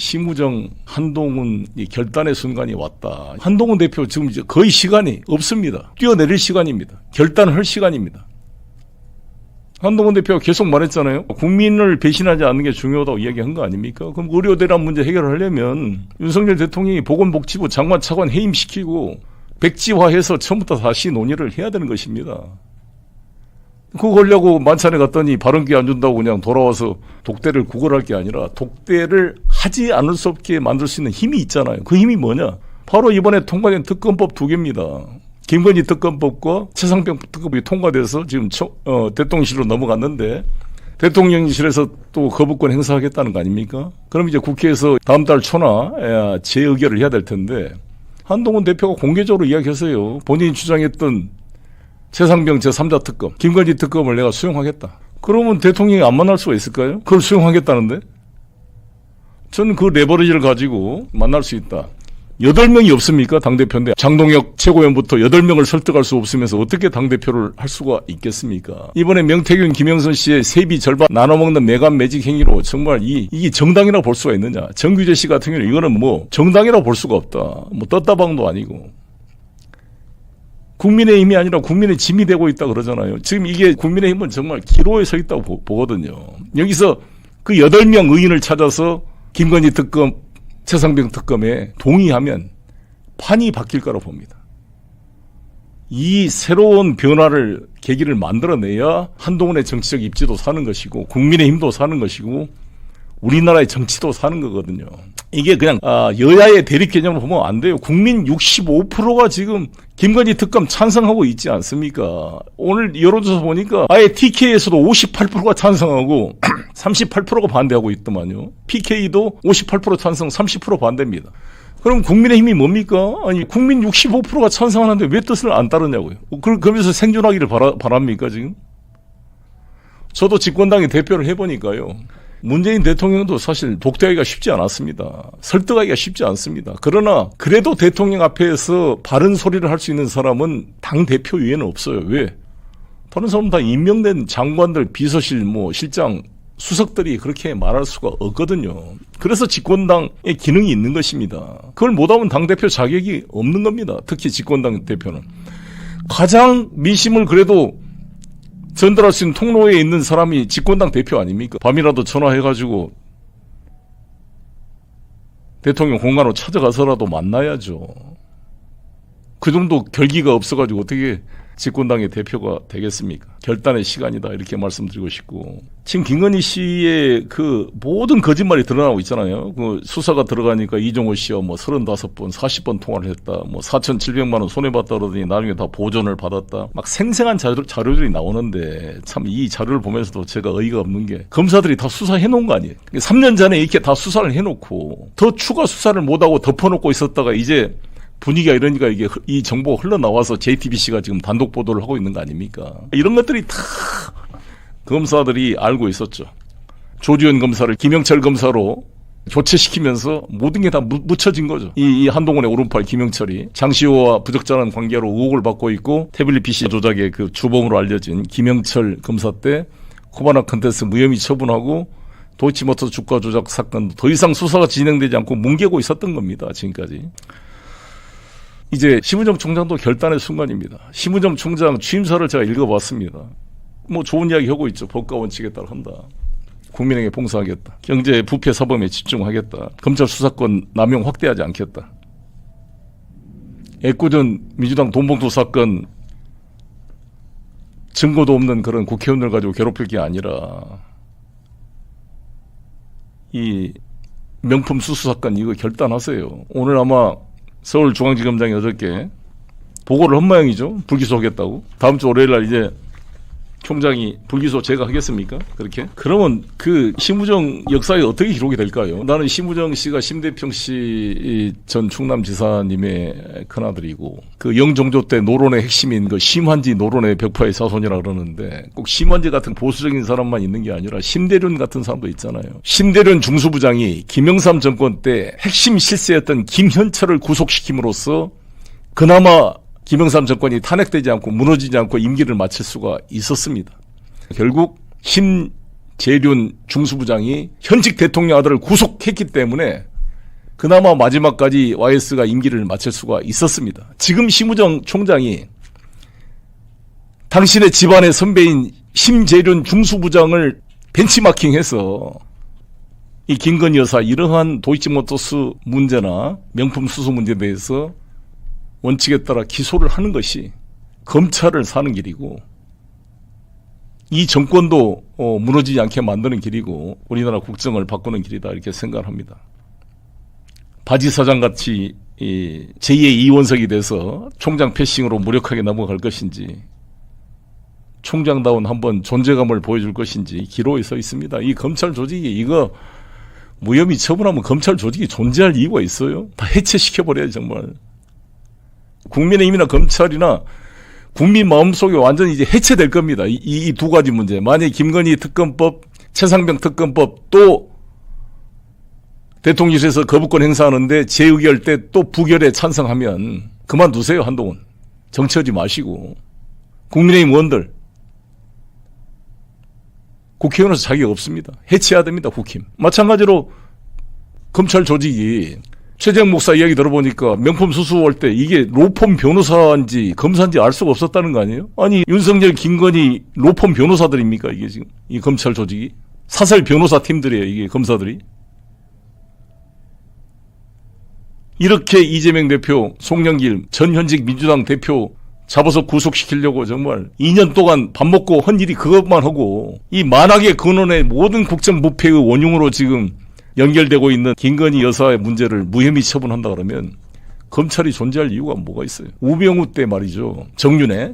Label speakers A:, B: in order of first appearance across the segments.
A: 심우정, 한동훈 결단의 순간이 왔다. 한동훈 대표 지금 이제 거의 시간이 없습니다. 뛰어내릴 시간입니다. 결단할 시간입니다. 한동훈 대표가 계속 말했잖아요. 국민을 배신하지 않는 게 중요하다고 이야기한 거 아닙니까? 그럼 의료 대란 문제 해결하려면 윤석열 대통령이 보건복지부 장관 차관 해임시키고 백지화해서 처음부터 다시 논의를 해야 되는 것입니다. 그거 하려고 만찬에 갔더니 발언기 안 준다고 그냥 돌아와서 독대를 구걸할 게 아니라 독대를 하지 않을 수 없게 만들 수 있는 힘이 있잖아요. 그 힘이 뭐냐? 바로 이번에 통과된 특검법 2개입니다. 김건희 특검법과 최상병 특검법이 통과돼서 지금 대통령실로 넘어갔는데 대통령실에서 또 거부권 행사하겠다는 거 아닙니까? 그럼 이제 국회에서 다음 달 초나 재의결을 해야 될 텐데 한동훈 대표가 공개적으로 이야기했어요. 본인이 주장했던 최상병 제3자 특검, 김건희 특검을 내가 수용하겠다. 그러면 대통령이 안 만날 수가 있을까요? 그걸 수용하겠다는데? 저는 그 레버리지를 가지고 만날 수 있다. 8명이 없습니까? 당대표인데 장동혁 최고위원부터 8명을 설득할 수 없으면서 어떻게 당대표를 할 수가 있겠습니까? 이번에 명태균, 김영선 씨의 세비 절반 나눠먹는 매간 매직 행위로 정말 이게 정당이라고 볼 수가 있느냐? 정규재 씨 같은 경우는 이거는 뭐 정당이라고 볼 수가 없다. 뭐 떴다방도 아니고. 국민의힘이 아니라 국민의 짐이 되고 있다 그러잖아요. 지금 이게 국민의힘은 정말 기로에 서 있다고 보거든요. 여기서 그 8명 의원을 찾아서 김건희 특검, 최상병 특검에 동의하면 판이 바뀔 거라고 봅니다. 이 새로운 변화를 계기를 만들어내야 한동훈의 정치적 입지도 사는 것이고 국민의힘도 사는 것이고 우리나라의 정치도 사는 거거든요. 이게 그냥 여야의 대립 개념으로 보면 안 돼요. 국민 65%가 지금 김건희 특검 찬성하고 있지 않습니까? 오늘 여론조사 보니까 아예 TK에서도 58%가 찬성하고 38%가 반대하고 있더만요. PK도 58% 찬성, 30% 반대입니다. 그럼 국민의힘이 뭡니까? 아니 국민 65%가 찬성하는데 왜 뜻을 안 따르냐고요. 그러면서 생존하기를 바랍니까 지금? 저도 집권당의 대표를 해보니까요. 문재인 대통령도 사실 독대하기가 쉽지 않았습니다. 설득하기가 쉽지 않습니다. 그러나 그래도 대통령 앞에서 바른 소리를 할 수 있는 사람은 당대표 외에는 없어요. 왜? 다른 사람은 다 임명된 장관들, 비서실, 실장, 수석들이 그렇게 말할 수가 없거든요. 그래서 집권당의 기능이 있는 것입니다. 그걸 못하면 당대표 자격이 없는 겁니다. 특히 집권당 대표는. 가장 민심을 그래도 전달할 수 있는 통로에 있는 사람이 집권당 대표 아닙니까? 밤이라도 전화해가지고 대통령 공간으로 찾아가서라도 만나야죠. 그 정도 결기가 없어가지고 어떻게 집권당의 대표가 되겠습니까? 결단의 시간이다 이렇게 말씀드리고 싶고 지금 김건희 씨의 그 모든 거짓말이 드러나고 있잖아요. 그 수사가 들어가니까 이종호 씨와 35번, 40번 통화를 했다. 4,700만 원 손해봤다 그러더니 나중에 다 보존을 받았다. 막 생생한 자료들이 나오는데 참 이 자료를 보면서도 제가 어이가 없는 게 검사들이 다 수사해 놓은 거 아니에요. 3년 전에 이렇게 다 수사를 해놓고 더 추가 수사를 못하고 덮어놓고 있었다가 이제 분위기가 이러니까 이 정보가 흘러나와서 JTBC가 지금 단독 보도를 하고 있는 거 아닙니까? 이런 것들이 다 검사들이 알고 있었죠. 조지현 검사를 김영철 검사로 교체시키면서 모든 게 다 묻혀진 거죠. 이 한동훈의 오른팔 김영철이 장시호와 부적절한 관계로 의혹을 받고 있고 태블릿 PC 조작의 그 주범으로 알려진 김영철 검사 때 코바나 컨텐츠 무혐의 처분하고 도이치모터 주가 조작 사건도 더 이상 수사가 진행되지 않고 뭉개고 있었던 겁니다. 지금까지. 이제 심우정 총장도 결단의 순간입니다. 심우정 총장 취임사를 제가 읽어봤습니다. 좋은 이야기 하고 있죠. 법과 원칙에 따라 한다. 국민에게 봉사하겠다. 경제 부패 사범에 집중하겠다. 검찰 수사권 남용 확대하지 않겠다. 애꿎은 민주당 돈봉투 사건 증거도 없는 그런 국회의원들 가지고 괴롭힐 게 아니라 이 명품 수수 사건 이거 결단하세요. 오늘 아마 서울중앙지검장이 어저께 보고를 한 모양이죠. 불기소하겠다고. 다음 주 월요일날 이제 총장이 불기소 제가 하겠습니까? 그렇게? 그러면 그 심우정 역사에 어떻게 기록이 될까요? 나는 심우정 씨가 심대평 씨 전 충남지사님의 큰아들이고 그 영종조 때 노론의 핵심인 그 심환지 노론의 벽파의 자손이라 그러는데 꼭 심환지 같은 보수적인 사람만 있는 게 아니라 심대륜 같은 사람도 있잖아요. 심대륜 중수부장이 김영삼 정권 때 핵심 실세였던 김현철을 구속시킴으로써 그나마 김영삼 정권이 탄핵되지 않고 무너지지 않고 임기를 마칠 수가 있었습니다. 결국 심재륜 중수부장이 현직 대통령 아들을 구속했기 때문에 그나마 마지막까지 YS가 임기를 마칠 수가 있었습니다. 지금 심우정 총장이 당신의 집안의 선배인 심재륜 중수부장을 벤치마킹해서 이 김건희 여사 이러한 도이치모터스 문제나 명품 수수 문제에 대해서 원칙에 따라 기소를 하는 것이 검찰을 사는 길이고 이 정권도 무너지지 않게 만드는 길이고 우리나라 국정을 바꾸는 길이다 이렇게 생각합니다. 바지 사장같이 제2의 이원석이 돼서 총장 패싱으로 무력하게 넘어갈 것인지 총장다운 한번 존재감을 보여줄 것인지 기로에 서 있습니다. 이 검찰 조직이 이거 무혐의 처분하면 검찰 조직이 존재할 이유가 있어요? 다 해체시켜버려요 정말. 국민의힘이나 검찰이나 국민 마음속에 완전히 이제 해체될 겁니다. 이 두 가지 문제. 만약에 김건희 특검법, 최상병 특검법 또 대통령실에서 거부권 행사하는데 재의결 때 또 부결에 찬성하면 그만두세요 한동훈. 정치하지 마시고. 국민의힘 의원들. 국회의원에서 자격 없습니다. 해체해야 됩니다 국힘. 마찬가지로 검찰 조직이 최재형 목사 이야기 들어보니까 명품 수수할 때 이게 로펌 변호사인지 검사인지 알 수가 없었다는 거 아니에요? 아니 윤석열 김건희 로펌 변호사들입니까 이게 지금 이 검찰 조직이? 사설 변호사 팀들이에요 이게 검사들이. 이렇게 이재명 대표, 송영길 전 현직 민주당 대표 잡아서 구속시키려고 정말 2년 동안 밥 먹고 한 일이 그것만 하고 이 만악의 근원의 모든 국정부패의 원흉으로 지금 연결되고 있는 김건희 여사의 문제를 무혐의 처분한다 그러면 검찰이 존재할 이유가 뭐가 있어요? 우병우 때 말이죠. 정윤회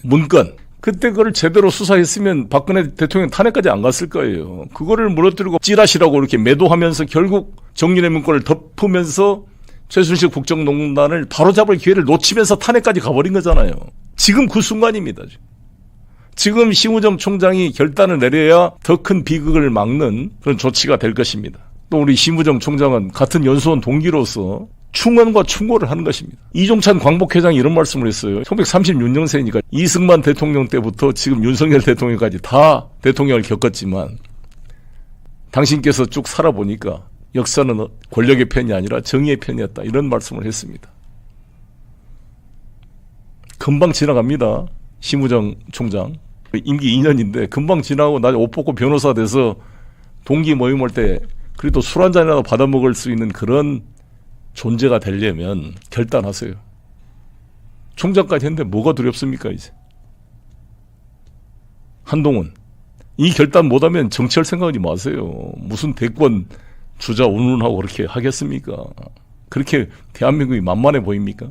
A: 문건. 그때 그걸 제대로 수사했으면 박근혜 대통령 탄핵까지 안 갔을 거예요. 그거를 무너뜨리고 찌라시라고 이렇게 매도하면서 결국 정윤회 문건을 덮으면서 최순실 국정농단을 바로잡을 기회를 놓치면서 탄핵까지 가버린 거잖아요. 지금 그 순간입니다. 지금 심우정 총장이 결단을 내려야 더 큰 비극을 막는 그런 조치가 될 것입니다. 또 우리 심우정 총장은 같은 연수원 동기로서 충원과 충고를 하는 것입니다. 이종찬 광복회장이 이런 말씀을 했어요. 1936년생이니까 이승만 대통령 때부터 지금 윤석열 대통령까지 다 대통령을 겪었지만 당신께서 쭉 살아보니까 역사는 권력의 편이 아니라 정의의 편이었다. 이런 말씀을 했습니다. 금방 지나갑니다. 심우정 총장. 임기 2년인데 금방 지나고 나중에 옷 벗고 변호사 돼서 동기 모임 할 때 그래도 술 한 잔이라도 받아 먹을 수 있는 그런 존재가 되려면 결단하세요. 총장까지 했는데 뭐가 두렵습니까 이제. 한동훈. 이 결단 못하면 정치할 생각하지 마세요. 무슨 대권 주자 운운하고 그렇게 하겠습니까? 그렇게 대한민국이 만만해 보입니까?